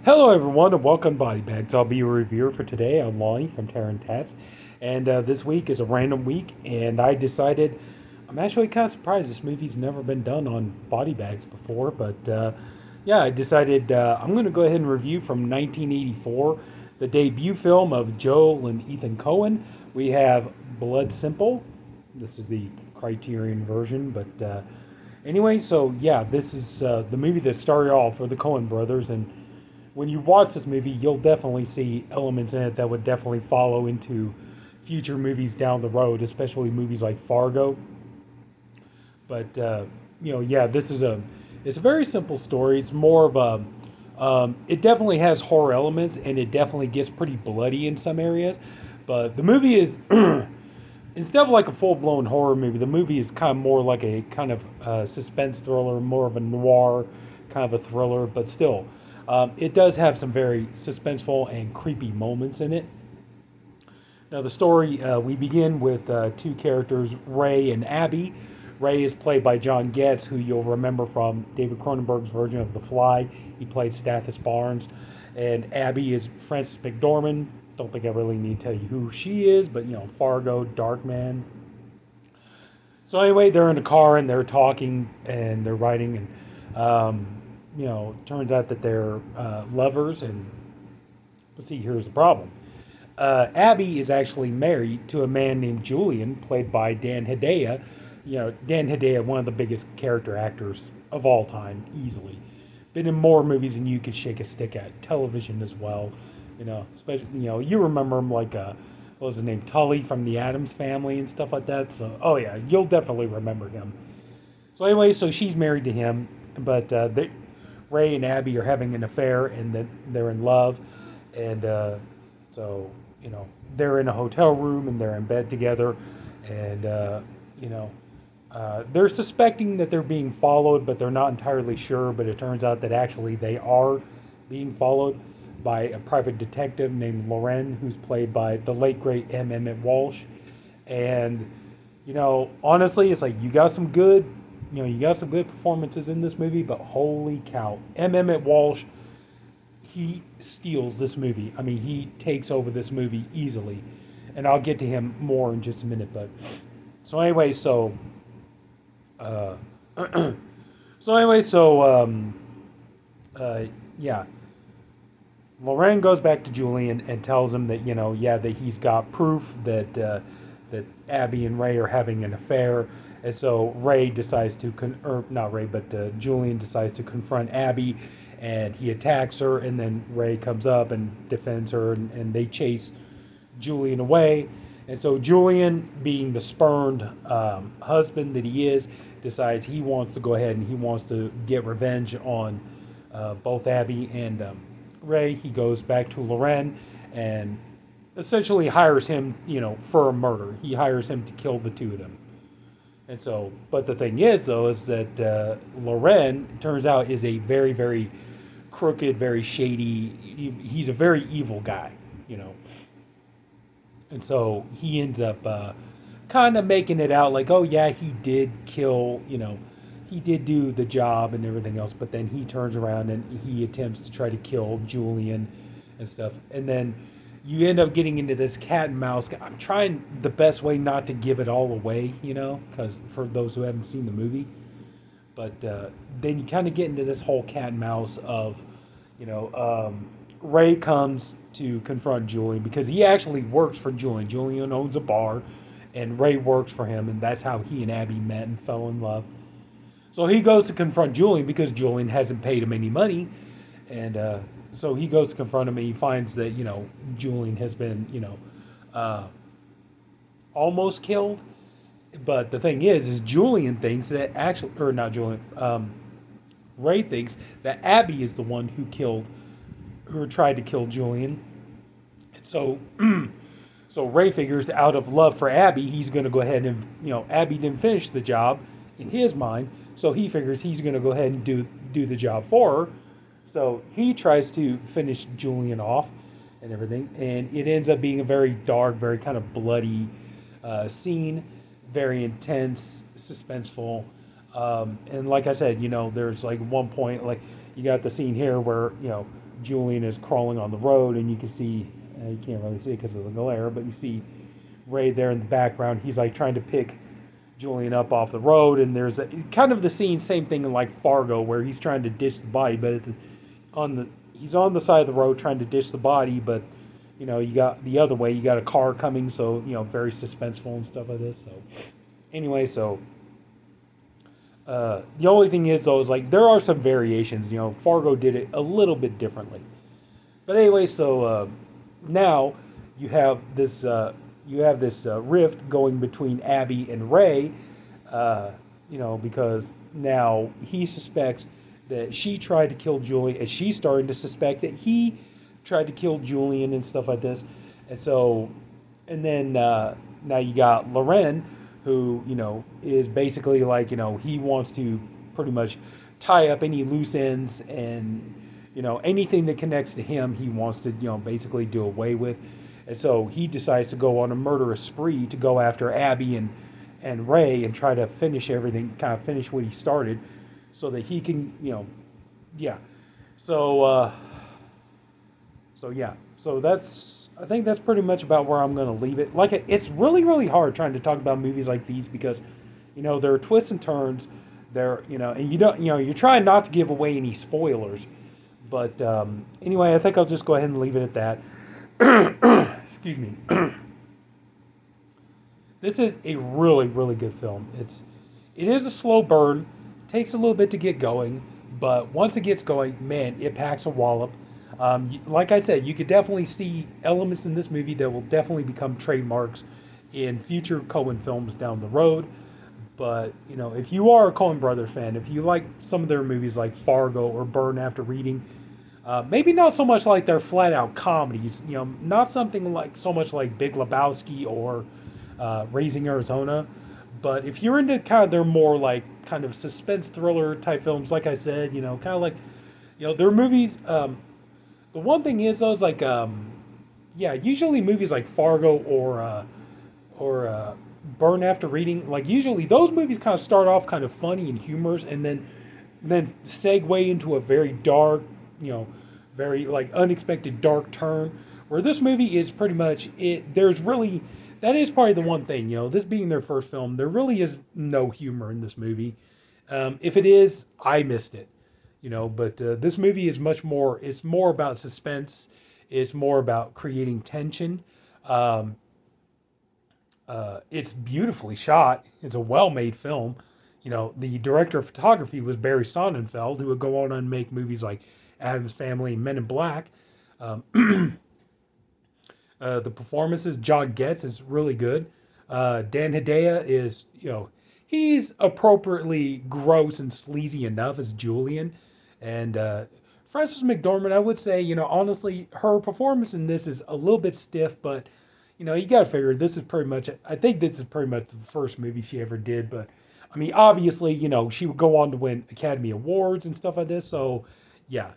Hello, everyone, and welcome to Body Bags. I'll be your reviewer for today. I'm Lonnie from Tats, and this week is a random week, and I decided I'm actually kind of surprised this movie's never been done on body bags before, but yeah, I decided I'm going to go ahead and review from 1984, the debut film of Joel and Ethan Coen. We have Blood Simple. This is the Criterion version, but anyway, so yeah, this is the movie that started off for the Coen brothers, and when you watch this movie, you'll definitely see elements in it that would definitely follow into future movies down the road, especially movies like Fargo. But yeah, this is it's a very simple story. It's more of it definitely has horror elements, and it definitely gets pretty bloody in some areas. But the movie is instead of like a full blown horror movie, the movie is kind of more like a kind of suspense thriller, more of a noir kind of a thriller, but still. It does have some very suspenseful and creepy moments in it. Now, the story we begin with two characters, Ray and Abby. Ray is played by John Getz, who you'll remember from David Cronenberg's version of The Fly. He played Stathis Barnes. And Abby is Frances McDormand. Don't think I really need to tell you who she is, but Fargo, Darkman. So anyway, they're in a car and they're talking and they're writing, and turns out that they're lovers. And let's see, here's the problem. Abby is actually married to a man named Julian, played by Dan Hedaya. Dan Hedaya, one of the biggest character actors of all time, easily. Been in more movies than you could shake a stick at. Television as well. Especially you remember him like what was his name, Tully from the Addams Family and stuff like that. So oh yeah, you'll definitely remember him. So anyway, so she's married to him, but Ray and Abby are having an affair, and that they're in love, and so they're in a hotel room and they're in bed together, and they're suspecting that they're being followed, but they're not entirely sure. But it turns out that actually they are being followed by a private detective named Loren, who's played by the late great Emmett Walsh, and honestly, it's like you got some good performances in this movie, but holy cow, Emmett Walsh, he steals this movie. I mean, he takes over this movie easily, and I'll get to him more in just a minute. But so anyway, uh, yeah, Lorraine goes back to Julian and tells him that that he's got proof that Abby and Ray are having an affair, and so Ray decides to or not Ray, but Julian decides to confront Abby, and he attacks her, and then Ray comes up and defends her, and they chase Julian away, and so Julian, being the spurned husband that he is, decides he wants to go ahead and he wants to get revenge on both Abby and Ray. He goes back to Loren and essentially hires him, for a murder. He hires him to kill the two of them. And so, but the thing is, though, is that Loren, turns out, is a very, very crooked, very shady, he's a very evil guy. And so he ends up kind of making it out like, oh, yeah, he did kill, he did do the job and everything else, but then he turns around and he attempts to try to kill Julian and stuff. And then you end up getting into this cat and mouse. I'm trying the best way not to give it all away, because for those who haven't seen the movie. But then you kind of get into this whole cat and mouse of, Ray comes to confront Julian because he actually works for Julian. Julian owns a bar, and Ray works for him, and that's how he and Abby met and fell in love. So he goes to confront Julian because Julian hasn't paid him any money, and so he goes to confront him, and he finds that Julian has been almost killed. But the thing is Julian thinks that actually, or not Julian, Ray thinks that Abby is the one who tried to kill Julian. And so, so Ray figures out of love for Abby, he's going to go ahead and Abby didn't finish the job in his mind, so he figures he's going to go ahead and do the job for her. So he tries to finish Julian off and everything, and it ends up being a very dark, very kind of bloody scene, very intense, suspenseful. And like I said, there's like one point, like you got the scene here where Julian is crawling on the road, and you can see, you can't really see it because of the glare, but you see Ray there in the background. He's like trying to pick Julian up off the road, and there's kind of the scene, same thing in like Fargo, where he's trying to ditch the body, but he's on the side of the road trying to ditch the body, but you got the other way, you got a car coming, so very suspenseful and stuff like this. So anyway, the only thing is though is like there are some variations. Fargo did it a little bit differently, but anyway, so now you have this rift going between Abby and Ray, because now he suspects that she tried to kill Julian, and she's starting to suspect that he tried to kill Julian and stuff like this. And then now you got Loren, who is basically like he wants to pretty much tie up any loose ends, and anything that connects to him he wants to basically do away with. And so he decides to go on a murderous spree to go after Abby and Ray and try to finish everything, kind of finish what he started, so that he can, yeah. So, I think that's pretty much about where I'm going to leave it. Like, it's really, really hard trying to talk about movies like these because, there are twists and turns. There, and you don't, you're trying not to give away any spoilers. But anyway, I think I'll just go ahead and leave it at that. Excuse me. This is a really, really good film. It is a slow burn. Takes a little bit to get going, but once it gets going, man, it packs a wallop. Like I said, you could definitely see elements in this movie that will definitely become trademarks in future Coen films down the road. But, if you are a Coen Brothers fan, if you like some of their movies like Fargo or Burn After Reading, maybe not so much like their flat-out comedies, not something like so much like Big Lebowski or Raising Arizona, but if you're into kind of their more like kind of suspense thriller type films, like I said, kind of like, their movies. The one thing is, though, is like, usually movies like Fargo or Burn After Reading, like usually those movies kind of start off kind of funny and humorous, and then segue into a very dark, very like unexpected dark turn. Where this movie is pretty much it. There's really that is probably the one thing, this being their first film, there really is no humor in this movie. If it is, I missed it. But this movie is much more, it's more about suspense. It's more about creating tension. It's beautifully shot. It's a well-made film. The director of photography was Barry Sonnenfeld, who would go on and make movies like Addams Family and Men in Black. The performances, John Getz is really good. Dan Hedaya is, he's appropriately gross and sleazy enough as Julian. And Frances McDormand, I would say, honestly, her performance in this is a little bit stiff, but, you got to figure this is pretty much, I think this is pretty much the first movie she ever did. But, I mean, obviously, she would go on to win Academy Awards and stuff like this. So, yeah,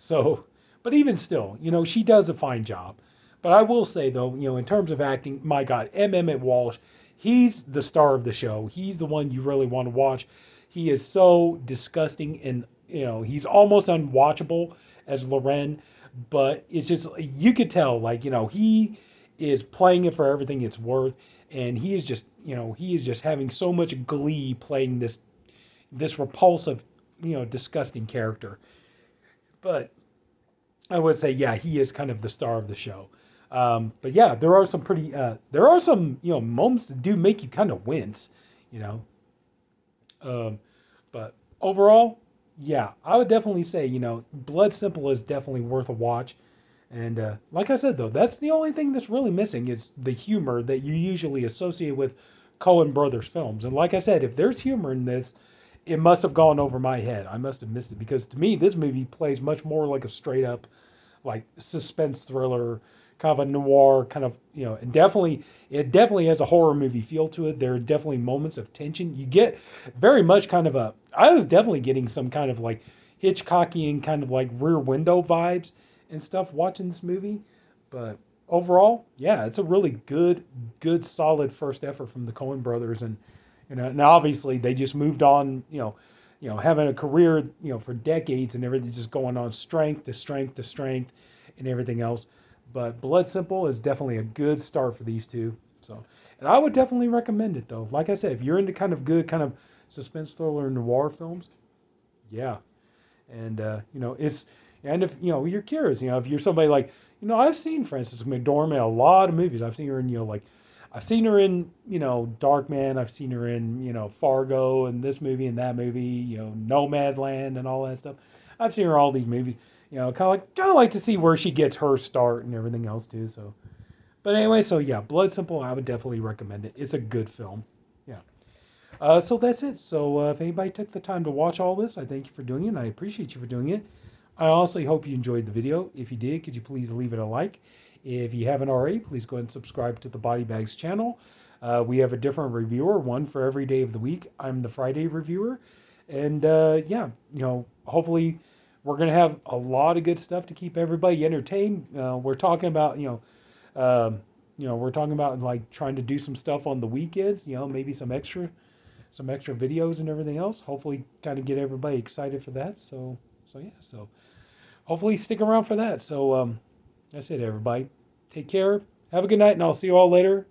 but even still, she does a fine job. But I will say, though, in terms of acting, my God, Emmett Walsh, he's the star of the show. He's the one you really want to watch. He is so disgusting, and, he's almost unwatchable as Loren. But it's just, you could tell, like, he is playing it for everything it's worth. And he is just having so much glee playing this repulsive, disgusting character. But I would say, yeah, he is kind of the star of the show. But yeah, there are some moments that do make you kind of wince, but overall, yeah, I would definitely say, Blood Simple is definitely worth a watch. And, like I said, though, that's the only thing that's really missing is the humor that you usually associate with Coen Brothers films. And like I said, if there's humor in this, it must have gone over my head. I must have missed it because to me, this movie plays much more like a straight up, like suspense thriller, kind of a noir kind of, it definitely has a horror movie feel to it. There are definitely moments of tension. You get very much kind of I was definitely getting some kind of like Hitchcockian kind of like Rear Window vibes and stuff watching this movie. But overall, yeah, it's a really good, solid first effort from the Coen brothers. And, now obviously they just moved on, having a career, for decades and everything, just going on strength to strength to strength. and everything else. But Blood Simple is definitely a good start for these two. So, and I would definitely recommend it though. Like I said, if you're into kind of good kind of suspense thriller and noir films, yeah. And it's and if you're curious, if you're somebody like I've seen, for instance, McDormand in a lot of movies. I've seen her in like I've seen her in Darkman. I've seen her in Fargo and this movie and that movie. Nomadland and all that stuff. I've seen her in all these movies. Kind of like to see where she gets her start and everything else too. So, but anyway, so yeah, Blood Simple. I would definitely recommend it. It's a good film. Yeah. So that's it. So if anybody took the time to watch all this, I thank you for doing it. And I appreciate you for doing it. I also hope you enjoyed the video. If you did, could you please leave it a like? If you haven't already, please go ahead and subscribe to the Body Bags channel. We have a different reviewer, one for every day of the week. I'm the Friday reviewer. And yeah, hopefully we're going to have a lot of good stuff to keep everybody entertained. We're talking about, we're talking about like trying to do some stuff on the weekends, maybe some extra videos and everything else. Hopefully kind of get everybody excited for that. So yeah, so hopefully stick around for that. So that's it, everybody. Take care. Have a good night, and I'll see you all later.